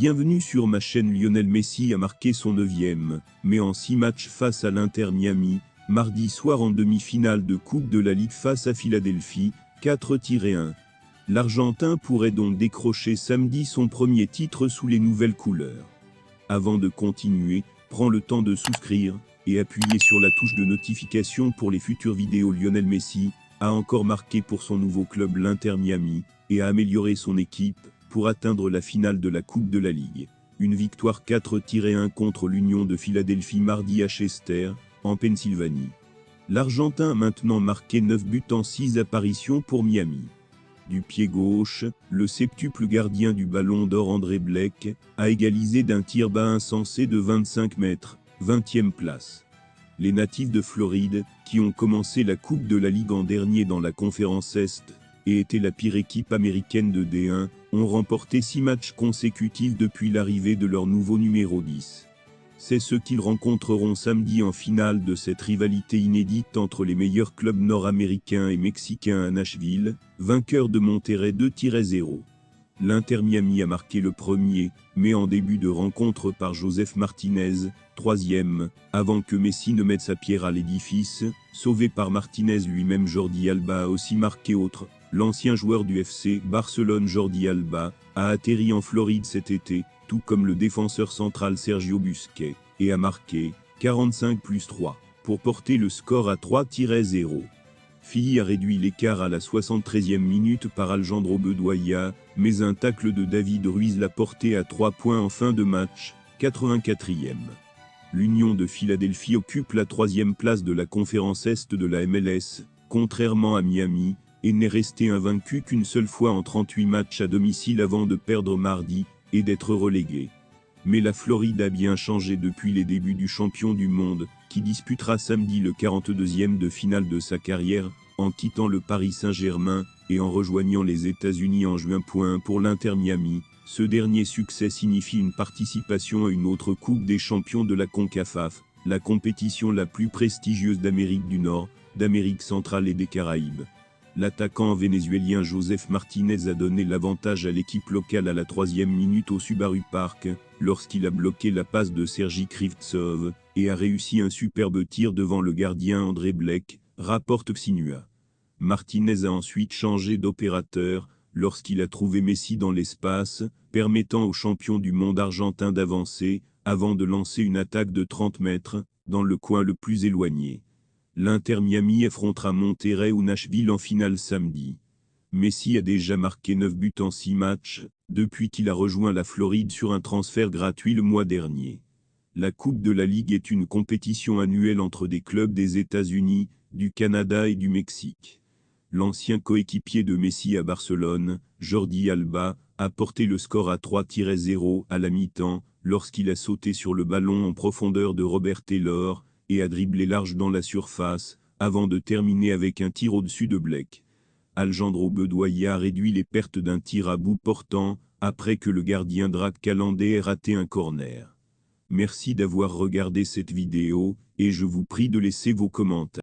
Bienvenue sur ma chaîne. Lionel Messi a marqué son 9e, mais en 6 matchs face à l'Inter Miami, mardi soir en demi-finale de Coupe de la Ligue face à Philadelphie, 4-1. L'Argentin pourrait donc décrocher samedi son premier titre sous les nouvelles couleurs. Avant de continuer, prends le temps de souscrire et appuyer sur la touche de notification pour les futures vidéos. Lionel Messi a encore marqué pour son nouveau club l'Inter Miami et a amélioré son équipe pour atteindre la finale de la Coupe de la Ligue. Une victoire 4-1 contre l'Union de Philadelphie mardi à Chester, en Pennsylvanie. L'Argentin a maintenant marqué 9 buts en 6 apparitions pour Miami. Du pied gauche, le septuple gardien du Ballon d'Or André Blake a égalisé d'un tir bas insensé de 25 mètres, 20e place. Les natifs de Floride, qui ont commencé la Coupe de la Ligue en dernier dans la conférence Est, et étaient la pire équipe américaine de D1, ont remporté 6 matchs consécutifs depuis l'arrivée de leur nouveau numéro 10. C'est ce qu'ils rencontreront samedi en finale de cette rivalité inédite entre les meilleurs clubs nord-américains et mexicains à Nashville, vainqueur de Monterrey 2-0. L'Inter Miami a marqué le premier, mais en début de rencontre par Joseph Martinez, 3e, avant que Messi ne mette sa pierre à l'édifice, sauvé par Martinez lui-même. Jordi Alba a aussi marqué autre. L'ancien joueur du FC Barcelone Jordi Alba a atterri en Floride cet été, tout comme le défenseur central Sergio Busquets, et a marqué 45+3 pour porter le score à 3-0. Philly a réduit l'écart à la 73e minute par Alejandro Bedoya, mais un tacle de David Ruiz l'a porté à 3 points en fin de match, 84e. L'Union de Philadelphie occupe la 3e place de la conférence Est de la MLS, contrairement à Miami, et n'est resté invaincu qu'une seule fois en 38 matchs à domicile avant de perdre mardi et d'être relégué. Mais la Floride a bien changé depuis les débuts du champion du monde, qui disputera samedi le 42e de finale de sa carrière, en quittant le Paris Saint-Germain et en rejoignant les États-Unis en juin. Pour l'Inter Miami, ce dernier succès signifie une participation à une autre Coupe des champions de la CONCACAF, la compétition la plus prestigieuse d'Amérique du Nord, d'Amérique centrale et des Caraïbes. L'attaquant vénézuélien Joseph Martinez a donné l'avantage à l'équipe locale à la 3e minute au Subaru Park, lorsqu'il a bloqué la passe de Sergi Krivtsov, et a réussi un superbe tir devant le gardien André Blake, rapporte Psinua. Martinez a ensuite changé d'opérateur, lorsqu'il a trouvé Messi dans l'espace, permettant au champion du monde argentin d'avancer, avant de lancer une attaque de 30 mètres, dans le coin le plus éloigné. L'Inter Miami affrontera Monterrey ou Nashville en finale samedi. Messi a déjà marqué 9 buts en 6 matchs, depuis qu'il a rejoint la Floride sur un transfert gratuit le mois dernier. La Coupe de la Ligue est une compétition annuelle entre des clubs des États-Unis, du Canada et du Mexique. L'ancien coéquipier de Messi à Barcelone, Jordi Alba, a porté le score à 3-0 à la mi-temps, lorsqu'il a sauté sur le ballon en profondeur de Robert Taylor, et a dribblé large dans la surface, avant de terminer avec un tir au-dessus de Blake. Alejandro Bedoya a réduit les pertes d'un tir à bout portant, après que le gardien Drake Calandé ait raté un corner. Merci d'avoir regardé cette vidéo, et je vous prie de laisser vos commentaires.